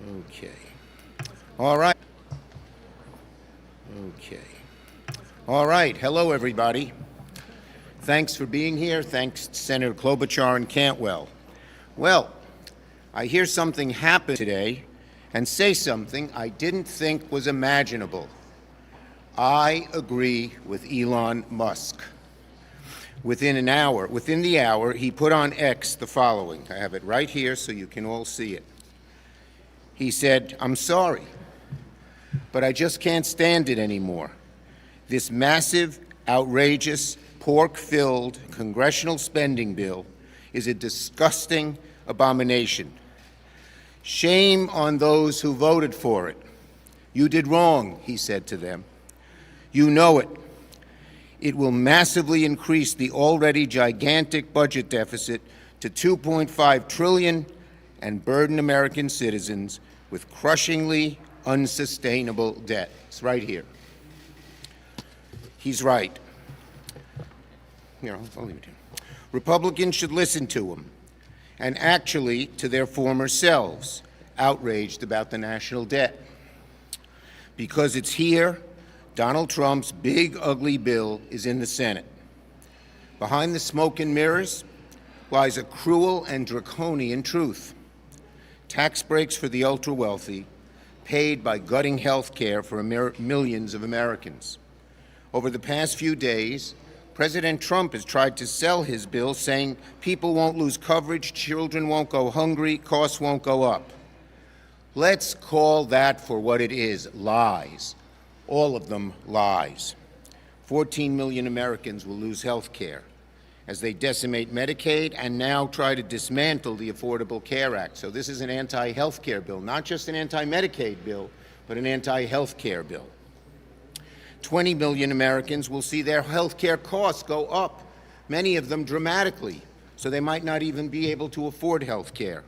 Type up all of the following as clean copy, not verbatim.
Okay. All right. Okay. All right. Hello, everybody. Thanks for being here. Thanks to Senator Klobuchar and Cantwell. Well, I hear something happen today and say something I didn't think was imaginable. I agree with Elon Musk. Within the hour, he put on X the following. I have it right here so you can all see it. He said, "I'm sorry, but I just can't stand it anymore. This massive, outrageous, pork-filled congressional spending bill is a disgusting abomination. Shame on those who voted for it. You did wrong," he said to them. "You know it. It will massively increase the already gigantic budget deficit to $2.5 trillion and burden American citizens with crushingly unsustainable debt." It's right here. He's right. I'll leave it here. Republicans should listen to him, and actually to their former selves, outraged about the national debt. Because it's here, Donald Trump's big, ugly bill is in the Senate. Behind the smoke and mirrors lies a cruel and draconian truth. Tax breaks for the ultra-wealthy, paid by gutting health care for millions of Americans. Over the past few days, President Trump has tried to sell his bill, saying people won't lose coverage, children won't go hungry, costs won't go up. Let's call that for what it is, lies. All of them lies. 14 million Americans will lose health care as they decimate Medicaid and now try to dismantle the Affordable Care Act. So this is an anti-health care bill, not just an anti-Medicaid bill, but an anti-health care bill. 20 million Americans will see their health care costs go up, many of them dramatically, so they might not even be able to afford health care.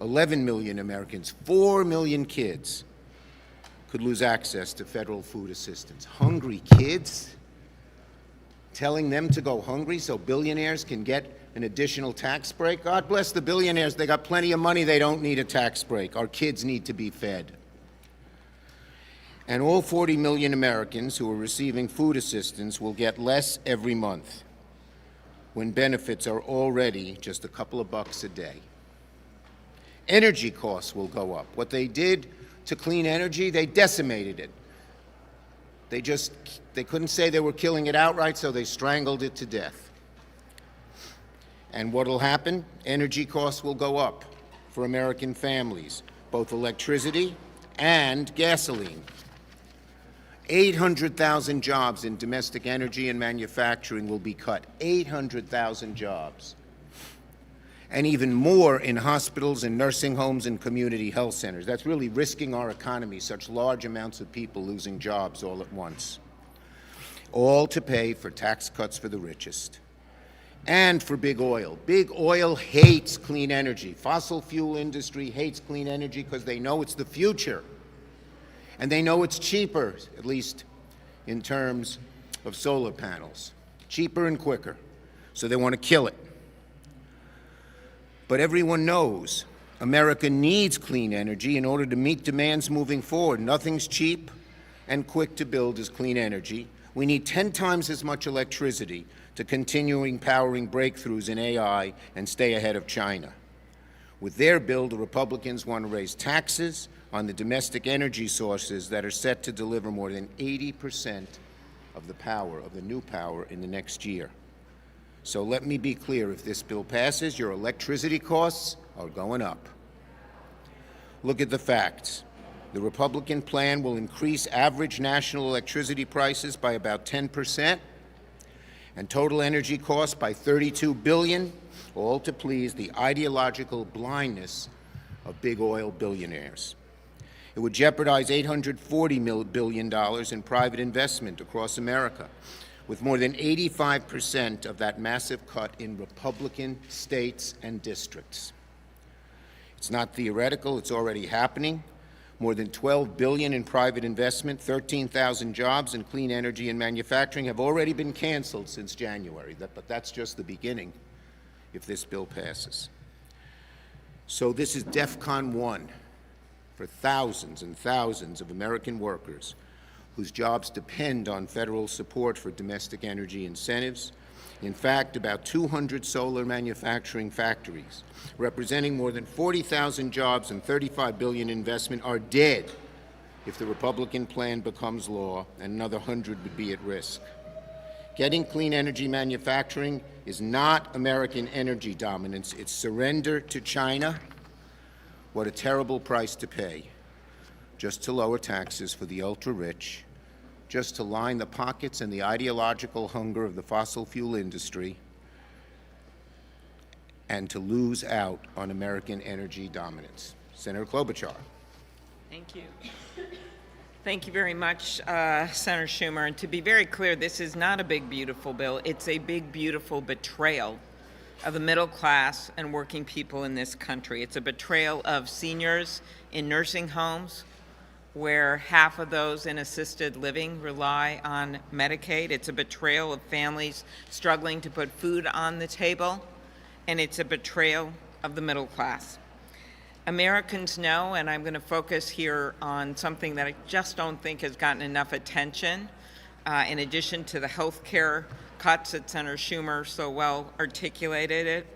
11 million Americans, 4 million kids could lose access to federal food assistance. Hungry kids? Telling them to go hungry so billionaires can get an additional tax break? God bless the billionaires. They got plenty of money. They don't need a tax break. Our kids need to be fed. And all 40 million Americans who are receiving food assistance will get less every month when benefits are already just a couple of bucks a day. Energy costs will go up. What they did to clean energy, they decimated it. They couldn't say they were killing it outright, so they strangled it to death. And what'll happen? Energy costs will go up for American families, both electricity and gasoline. 800,000 jobs in domestic energy and manufacturing will be cut. 800,000 jobs. And even more in hospitals and nursing homes and community health centers. That's really risking our economy, such large amounts of people losing jobs all at once. All to pay for tax cuts for the richest. And for big oil. Big oil hates clean energy. Fossil fuel industry hates clean energy because they know it's the future. And they know it's cheaper, at least in terms of solar panels. Cheaper and quicker. So they want to kill it. But everyone knows America needs clean energy in order to meet demands moving forward. Nothing's cheap and quick to build as clean energy. We need 10 times as much electricity to continue powering breakthroughs in AI and stay ahead of China. With their bill, the Republicans want to raise taxes on the domestic energy sources that are set to deliver more than 80% of the power, of the new power, in the next year. So let me be clear, if this bill passes, your electricity costs are going up. Look at the facts. The Republican plan will increase average national electricity prices by about 10% and total energy costs by $32 billion, all to please the ideological blindness of big oil billionaires. It would jeopardize $840 billion in private investment across America, with more than 85% of that massive cut in Republican states and districts. It's not theoretical, it's already happening. More than $12 billion in private investment, 13,000 jobs in clean energy and manufacturing have already been canceled since January, but that's just the beginning if this bill passes. So this is DEFCON 1. for thousands and thousands of American workers whose jobs depend on federal support for domestic energy incentives. In fact, about 200 solar manufacturing factories, representing more than 40,000 jobs and $35 billion investment, are dead if the Republican plan becomes law, and another 100 would be at risk. Getting clean energy manufacturing is not American energy dominance. It's surrender to China. What a terrible price to pay, just to lower taxes for the ultra-rich, just to line the pockets and the ideological hunger of the fossil fuel industry, and to lose out on American energy dominance. Senator Klobuchar. Thank you. Thank you very much, Senator Schumer. And to be very clear, this is not a big, beautiful bill. It's a big, beautiful betrayal of the middle class and working people in this country. It's a betrayal of seniors in nursing homes, where half of those in assisted living rely on Medicaid. It's a betrayal of families struggling to put food on the table, and it's a betrayal of the middle class. Americans know, and I'm going to focus here on something that I just don't think has gotten enough attention, in addition to the health care cuts that Senator Schumer so well articulated it.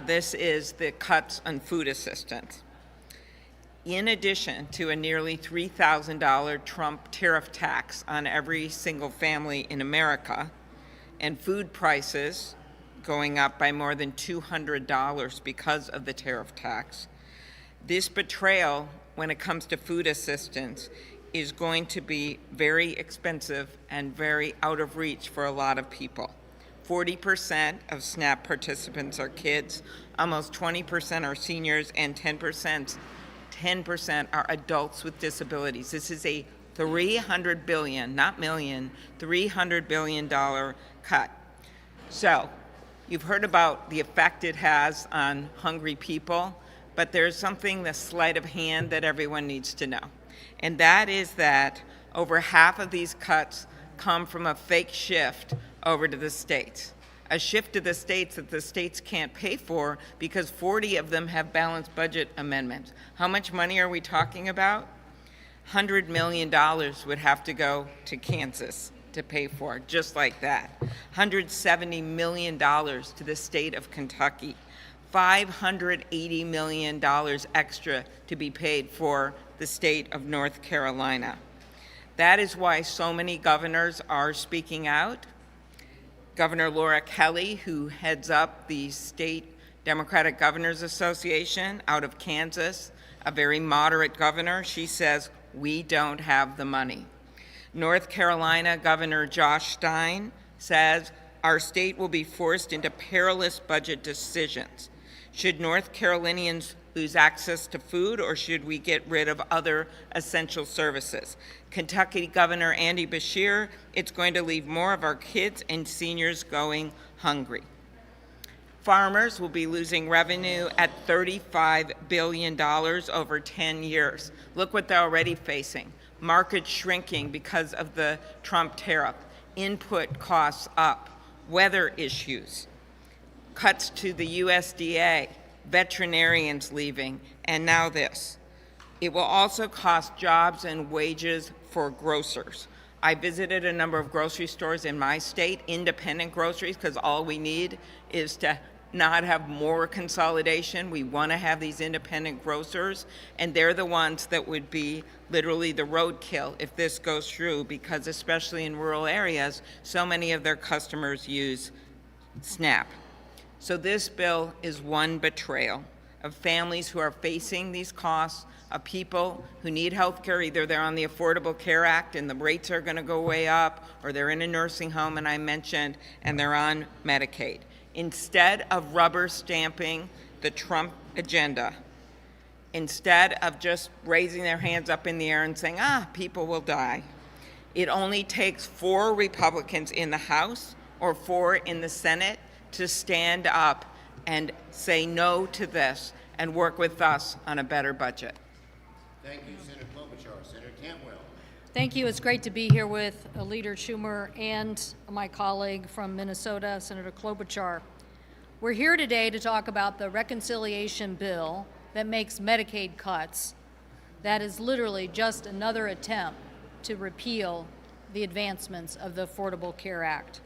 This is the cuts on food assistance. In addition to a nearly $3,000 Trump tariff tax on every single family in America, and food prices going up by more than $200 because of the tariff tax, this betrayal, when it comes to food assistance, is going to be very expensive and very out of reach for a lot of people. 40% of SNAP participants are kids, almost 20% are seniors, and 10% are adults with disabilities. This is a $300 billion, not million, $300 billion cut. So you've heard about the effect it has on hungry people, but there's something, the sleight of hand, that everyone needs to know. And that is that over half of these cuts come from a fake shift over to the states. A shift to the states that the states can't pay for because 40 of them have balanced budget amendments. How much money are we talking about? $100 million would have to go to Kansas to pay for, just like that. $170 million to the state of Kentucky. $580 million extra to be paid for the state of North Carolina. That is why so many governors are speaking out. Governor Laura Kelly, who heads up the State Democratic Governors Association out of Kansas, a very moderate governor, she says, we don't have the money. North Carolina Governor Josh Stein says, our state will be forced into perilous budget decisions. Should North Carolinians lose access to food, or should we get rid of other essential services? Kentucky Governor Andy Beshear, it's going to leave more of our kids and seniors going hungry. Farmers will be losing revenue at $35 billion over 10 years. Look what they're already facing. Markets shrinking because of the Trump tariff, input costs up, weather issues, cuts to the USDA, veterinarians leaving, and now this. It will also cost jobs and wages for grocers. I visited a number of grocery stores in my state, independent groceries, because all we need is to not have more consolidation. We want to have these independent grocers, and they're the ones that would be literally the roadkill if this goes through, because especially in rural areas, so many of their customers use SNAP. So this bill is one betrayal of families who are facing these costs, of people who need health care. Either they're on the Affordable Care Act and the rates are going to go way up, or they're in a nursing home, and I mentioned, and they're on Medicaid. Instead of rubber stamping the Trump agenda, instead of just raising their hands up in the air and saying, people will die, it only takes 4 Republicans in the House or 4 in the Senate to stand up and say no to this and work with us on a better budget. Thank you, Senator Klobuchar. Senator Cantwell. Thank you. It's great to be here with Leader Schumer and my colleague from Minnesota, Senator Klobuchar. We're here today to talk about the reconciliation bill that makes Medicaid cuts that is literally just another attempt to repeal the advancements of the Affordable Care Act.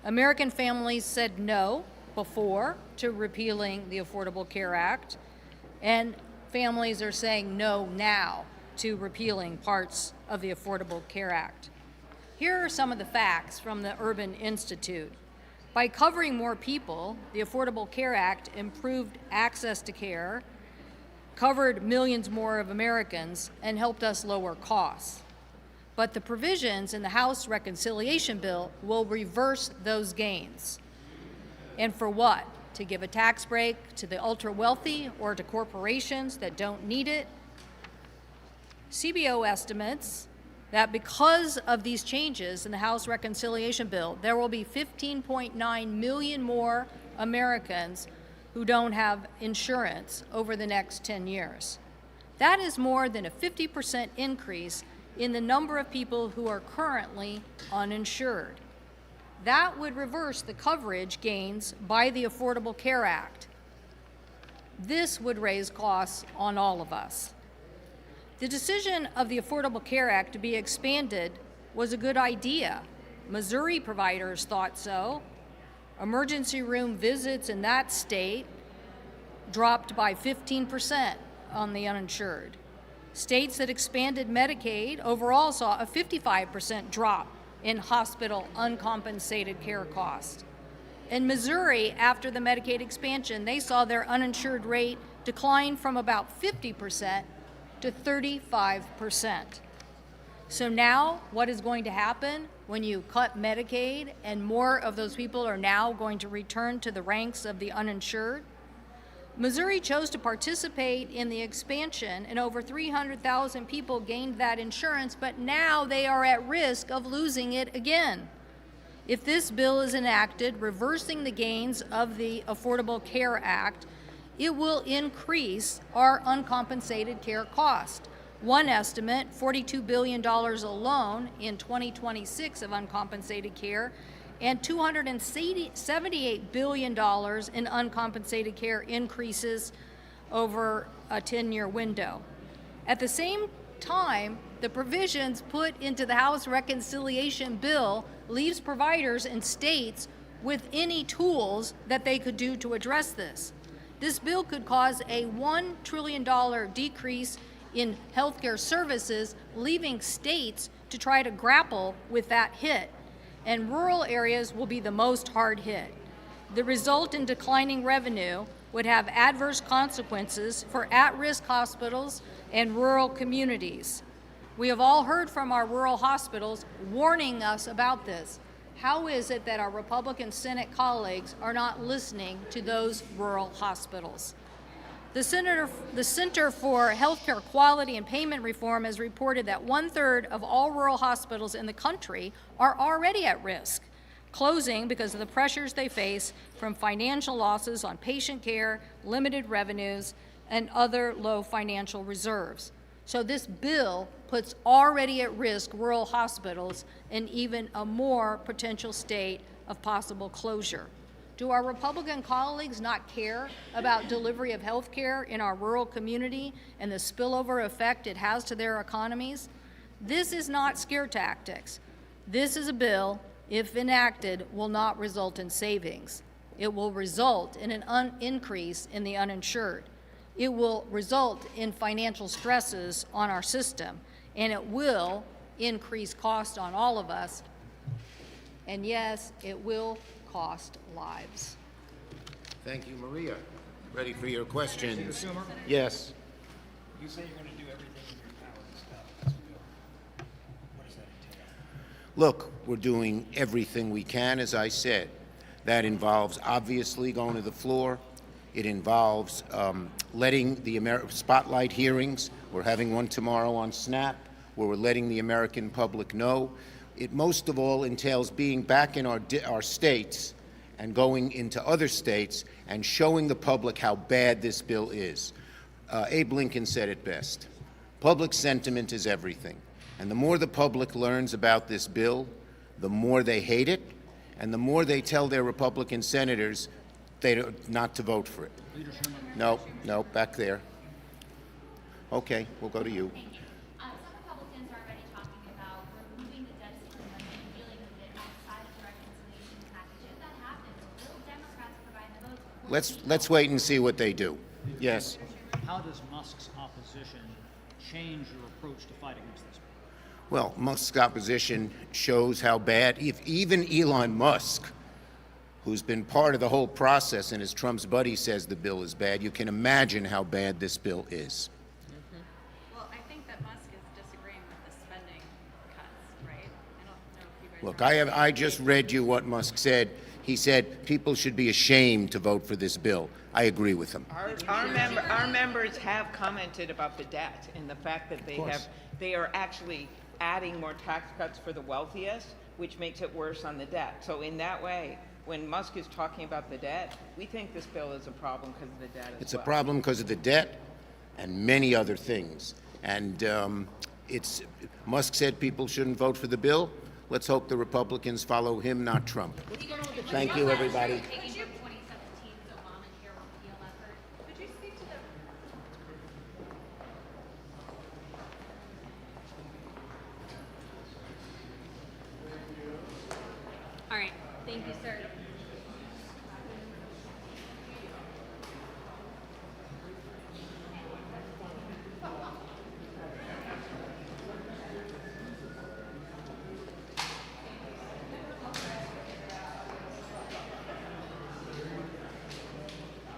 American families said no before to repealing the Affordable Care Act, and families are saying no now to repealing parts of the Affordable Care Act. Here are some of the facts from the Urban Institute. By covering more people, the Affordable Care Act improved access to care, covered millions more of Americans, and helped us lower costs. But the provisions in the House reconciliation bill will reverse those gains. And for what? To give a tax break to the ultra-wealthy or to corporations that don't need it? CBO estimates that because of these changes in the House reconciliation bill, there will be 15.9 million more Americans who don't have insurance over the next 10 years. That is more than a 50% increase in the number of people who are currently uninsured. That would reverse the coverage gains by the Affordable Care Act. This would raise costs on all of us. The decision of the Affordable Care Act to be expanded was a good idea. Missouri providers thought so. Emergency room visits in that state dropped by 15% on the uninsured. States that expanded Medicaid overall saw a 55% drop in hospital uncompensated care costs. In Missouri, after the Medicaid expansion, they saw their uninsured rate decline from about 50% to 35%. So now, what is going to happen when you cut Medicaid and more of those people are now going to return to the ranks of the uninsured? Missouri chose to participate in the expansion, and over 300,000 people gained that insurance, but now they are at risk of losing it again. If this bill is enacted, reversing the gains of the Affordable Care Act, it will increase our uncompensated care cost. One estimate, $42 billion alone in 2026 of uncompensated care, and $278 billion in uncompensated care increases over a 10-year window. At the same time, the provisions put into the House reconciliation bill leaves providers and states with any tools that they could do to address this. This bill could cause a $1 trillion decrease in healthcare services, leaving states to try to grapple with that hit. And rural areas will be the most hard hit. The result in declining revenue would have adverse consequences for at-risk hospitals and rural communities. We have all heard from our rural hospitals warning us about this. How is it that our Republican Senate colleagues are not listening to those rural hospitals? The Center for Healthcare Quality and Payment Reform has reported that 1/3 of all rural hospitals in the country are already at risk, closing because of the pressures they face from financial losses on patient care, limited revenues, and other low financial reserves. So this bill puts already at risk rural hospitals in even a more potential state of possible closure. Do our Republican colleagues not care about delivery of health care in our rural community and the spillover effect it has to their economies? This is not scare tactics. This is a bill, if enacted, will not result in savings. It will result in an increase in the uninsured. It will result in financial stresses on our system, and it will increase cost on all of us. And yes, it will cost lives. Thank you, Maria. Ready for your questions? Mr. Schumer? Yes. You say you're going to do everything in your power to stop this bill. What does that entail? Look, we're doing everything we can, as I said. That involves obviously going to the floor. It involves letting the spotlight hearings. We're having one tomorrow on SNAP, where we're letting the American public know. It most of all entails being back in our states and going into other states and showing the public how bad this bill is. Abe Lincoln said it best. Public sentiment is everything. And the more the public learns about this bill, the more they hate it, and the more they tell their Republican senators not to vote for it. No, back there. Okay, we'll go to you. Thank you. Some Republicans are already talking about removing the debt ceiling limit and dealing with it outside of the reconciliation package. If that happens, will Democrats provide the votes? Let's wait and see what they do. Yes. How does Musk's opposition change your approach to fight against this? Well, Musk's opposition shows how bad, if even Elon Musk, who's been part of the whole process and is Trump's buddy, says the bill is bad, you can imagine how bad this bill is. Well, I think that Musk is disagreeing with the spending cuts, right? I don't know if you guys Look, are- I just read you what Musk said. He said people should be ashamed to vote for this bill. I agree with him. Our members have commented about the debt and the fact that they are actually adding more tax cuts for the wealthiest, which makes it worse on the debt. So in that way, when Musk is talking about the debt, we think this bill is a problem because of the debt as well. It's a problem because of the debt and many other things. And Musk said people shouldn't vote for the bill. Let's hope the Republicans follow him, not Trump. Thank you, everybody. Taking from 2017's Obamacare repeal effort. Could you speak to the All right. Thank you, sir.